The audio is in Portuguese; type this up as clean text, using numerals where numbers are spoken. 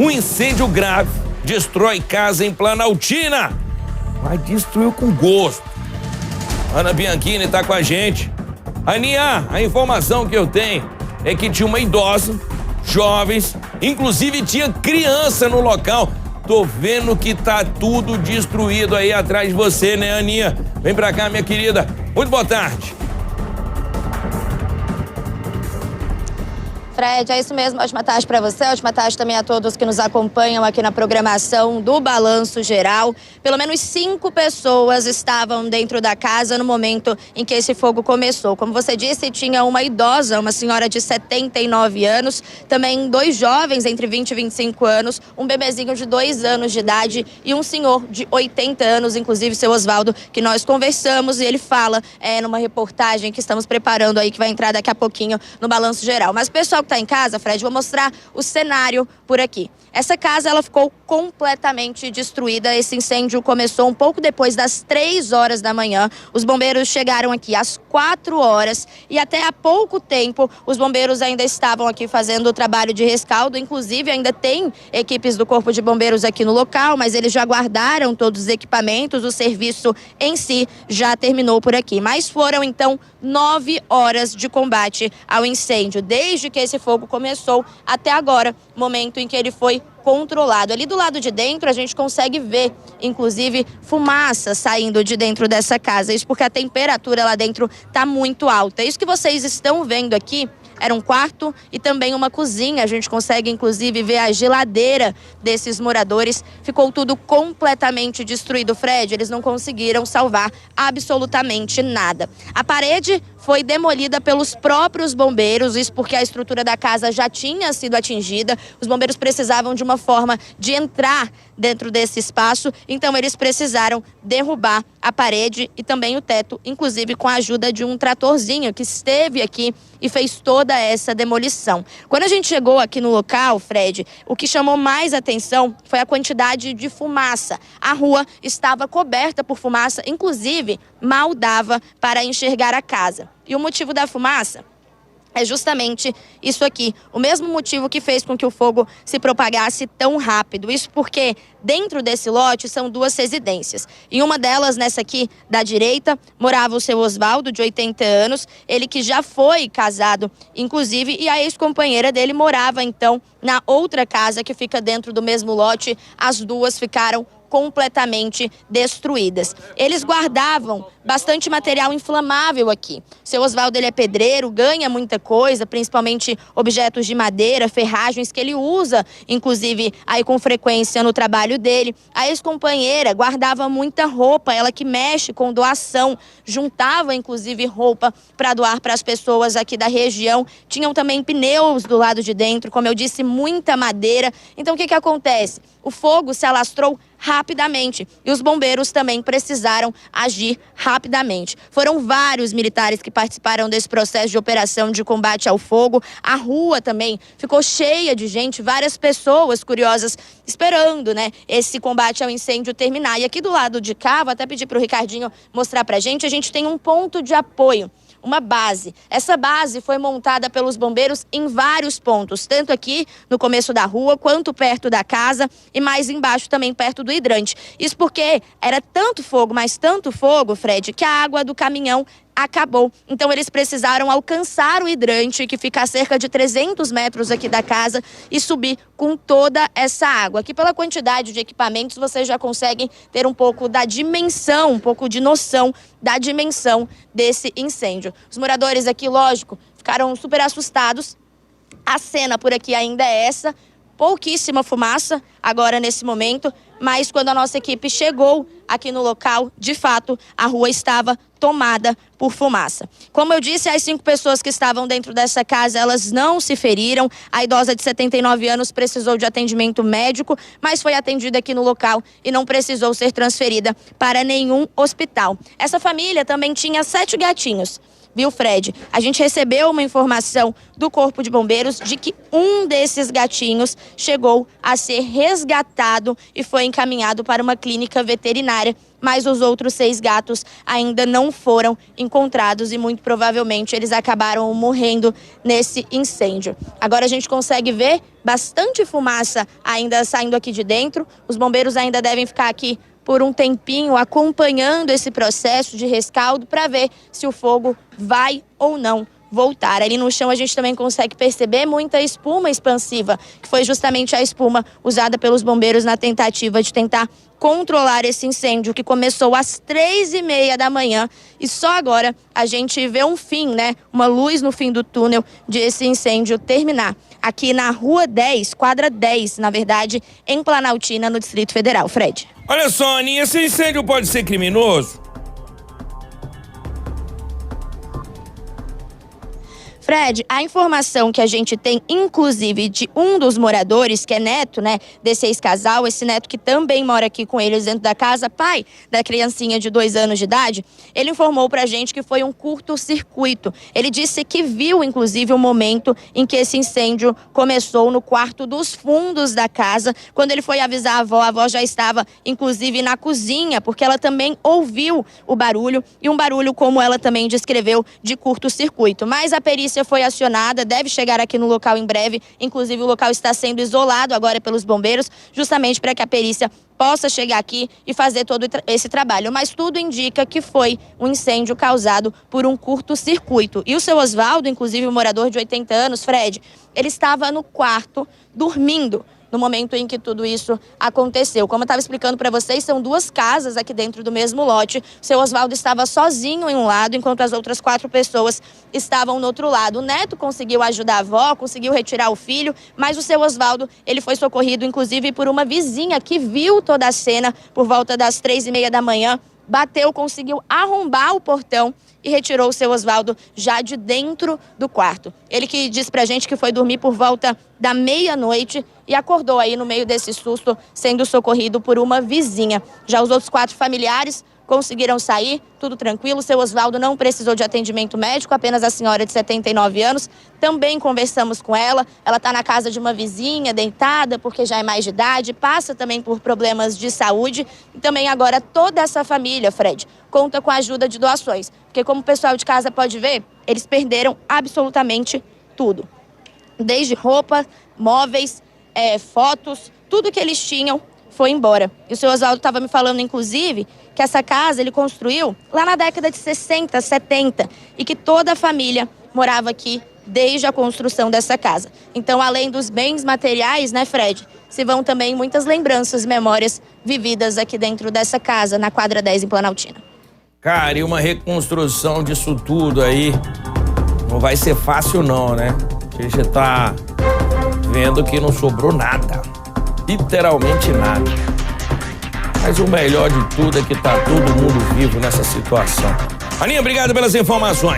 Um incêndio grave destrói casa em Planaltina, mas destruiu com gosto. Ana Bianchini tá com a gente. Aninha, a informação que eu tenho é que tinha uma idosa, jovens, inclusive tinha criança no local. Tô vendo que tá tudo destruído aí atrás de você, né, Aninha? Vem pra cá, minha querida. Muito boa tarde. Fred, é isso mesmo. Ótima tarde para você, ótima tarde também a todos que nos acompanham aqui na programação do Balanço Geral. Pelo menos 5 pessoas estavam dentro da casa no momento em que esse fogo começou. Como você disse, tinha uma idosa, uma senhora de 79 anos, também 2 jovens entre 20 e 25 anos, um bebezinho de 2 anos de idade e um senhor de 80 anos, inclusive seu Oswaldo, que nós conversamos e ele fala numa reportagem que estamos preparando aí, que vai entrar daqui a pouquinho no Balanço Geral. Mas o pessoal que está em casa, Fred, vou mostrar o cenário por aqui. Essa casa, ela ficou completamente destruída. Esse incêndio começou um pouco depois das 3 horas da manhã. Os bombeiros chegaram aqui às 4 horas e até há pouco tempo os bombeiros ainda estavam aqui fazendo o trabalho de rescaldo. Inclusive, ainda tem equipes do Corpo de Bombeiros aqui no local, mas eles já guardaram todos os equipamentos. O serviço em si já terminou por aqui. Mas foram, então, 9 horas de combate ao incêndio, desde que esse fogo começou até agora, momento em que ele foi controlado. Ali do lado de dentro a gente consegue ver, inclusive, fumaça saindo de dentro dessa casa. Isso porque a temperatura lá dentro está muito alta. Isso que vocês estão vendo aqui era um quarto e também uma cozinha. A gente consegue, inclusive, ver a geladeira desses moradores. Ficou tudo completamente destruído, Fred. Eles não conseguiram salvar absolutamente nada. A parede foi demolida pelos próprios bombeiros, isso porque a estrutura da casa já tinha sido atingida. Os bombeiros precisavam de uma forma de entrar dentro desse espaço, então eles precisaram derrubar a parede e também o teto, inclusive com a ajuda de um tratorzinho que esteve aqui e fez toda essa demolição. Quando a gente chegou aqui no local, Fred, o que chamou mais atenção foi a quantidade de fumaça. A rua estava coberta por fumaça, inclusive mal dava para enxergar a casa. E o motivo da fumaça é justamente isso aqui, o mesmo motivo que fez com que o fogo se propagasse tão rápido. Isso porque dentro desse lote são 2 residências. Em uma delas, nessa aqui da direita, morava o seu Oswaldo, de 80 anos, ele que já foi casado, inclusive, e a ex-companheira dele morava, então, na outra casa que fica dentro do mesmo lote. As 2 ficaram completamente destruídas. Eles guardavam bastante material inflamável aqui. Seu Oswaldo, ele é pedreiro, ganha muita coisa, principalmente objetos de madeira, ferragens que ele usa, inclusive aí com frequência no trabalho dele. A ex-companheira guardava muita roupa, ela que mexe com doação, juntava inclusive roupa para doar para as pessoas aqui da região. Tinham também pneus do lado de dentro, como eu disse, muita madeira. Então o que acontece? O fogo se alastrou rapidamente e os bombeiros também precisaram agir rapidamente. Foram vários militares que participaram desse processo de operação de combate ao fogo. A rua também ficou cheia de gente, várias pessoas curiosas esperando, esse combate ao incêndio terminar. E aqui do lado de cá, vou até pedir para o Ricardinho mostrar pra gente, a gente tem um ponto de apoio, uma base. Essa base foi montada pelos bombeiros em vários pontos, tanto aqui no começo da rua, quanto perto da casa e mais embaixo também perto do hidrante. Isso porque era tanto fogo, mas tanto fogo, Fred, que a água do caminhão acabou. Então eles precisaram alcançar o hidrante, que fica a cerca de 300 metros aqui da casa, e subir com toda essa água. Aqui, pela quantidade de equipamentos, vocês já conseguem ter um pouco da dimensão, um pouco de noção da dimensão desse incêndio. Os moradores aqui, lógico, ficaram super assustados. A cena por aqui ainda é essa, pouquíssima fumaça agora nesse momento, mas quando a nossa equipe chegou aqui no local, de fato, a rua estava tomada por fumaça. Como eu disse, as 5 pessoas que estavam dentro dessa casa, elas não se feriram. A idosa de 79 anos precisou de atendimento médico, mas foi atendida aqui no local e não precisou ser transferida para nenhum hospital. Essa família também tinha 7 gatinhos. Viu, Fred? A gente recebeu uma informação do Corpo de Bombeiros de que um desses gatinhos chegou a ser resgatado e foi encaminhado para uma clínica veterinária mas os outros 6 gatos ainda não foram encontrados e muito provavelmente eles acabaram morrendo nesse incêndio. Agora a gente consegue ver bastante fumaça ainda saindo aqui de dentro. Os bombeiros ainda devem ficar aqui por um tempinho acompanhando esse processo de rescaldo para ver se o fogo vai ou não voltar. Ali no chão a gente também consegue perceber muita espuma expansiva, que foi justamente a espuma usada pelos bombeiros na tentativa de tentar controlar esse incêndio que começou às 3h30 da manhã e só agora a gente vê um fim, né? Uma luz no fim do túnel de esse incêndio terminar. Aqui na Rua 10, quadra 10, na verdade, em Planaltina, no Distrito Federal. Fred. Olha só, Aninha, esse incêndio pode ser criminoso? Fred, a informação que a gente tem, inclusive, de um dos moradores, que é neto, né, desse ex-casal, esse neto que também mora aqui com eles dentro da casa, pai da criancinha de 2 anos de idade, ele informou pra gente que foi um curto-circuito. Ele disse que viu, inclusive, o momento em que esse incêndio começou no quarto dos fundos da casa. Quando ele foi avisar a avó já estava, inclusive, na cozinha, porque ela também ouviu o barulho, e um barulho, como ela também descreveu, de curto-circuito. Mas a perícia foi acionada, deve chegar aqui no local em breve. Inclusive, o local está sendo isolado agora pelos bombeiros, justamente para que a perícia possa chegar aqui e fazer todo esse trabalho. Mas tudo indica que foi um incêndio causado por um curto-circuito. E o seu Oswaldo, inclusive o morador de 80 anos, Fred, ele estava no quarto dormindo no momento em que tudo isso aconteceu. Como eu estava explicando para vocês, são 2 casas aqui dentro do mesmo lote. O seu Oswaldo estava sozinho em um lado, enquanto as outras 4 pessoas estavam no outro lado. O neto conseguiu ajudar a avó, conseguiu retirar o filho, mas o seu Oswaldo, ele foi socorrido, inclusive, por uma vizinha que viu toda a cena por volta das 3h30 da manhã. Bateu, conseguiu arrombar o portão e retirou o seu Oswaldo já de dentro do quarto. Ele que disse pra gente que foi dormir por volta da meia-noite e acordou aí no meio desse susto, sendo socorrido por uma vizinha. Já os outros 4 familiares conseguiram sair, tudo tranquilo. O seu Oswaldo não precisou de atendimento médico, apenas a senhora de 79 anos. Também conversamos com ela. Ela está na casa de uma vizinha, deitada, porque já é mais de idade, passa também por problemas de saúde. E também agora toda essa família, Fred, conta com a ajuda de doações. Porque como o pessoal de casa pode ver, eles perderam absolutamente tudo. Desde roupa, móveis, fotos, tudo que eles tinham foi embora. E o seu Oswaldo estava me falando, inclusive, que essa casa ele construiu lá na década de 60, 70 e que toda a família morava aqui desde a construção dessa casa. Então, além dos bens materiais, né, Fred, se vão também muitas lembranças, memórias vividas aqui dentro dessa casa, na quadra 10 em Planaltina. Cara, e uma reconstrução disso tudo aí não vai ser fácil não, né? A gente tá vendo que não sobrou nada. Literalmente nada. Mas o melhor de tudo é que tá todo mundo vivo nessa situação. Aninha, obrigado pelas informações.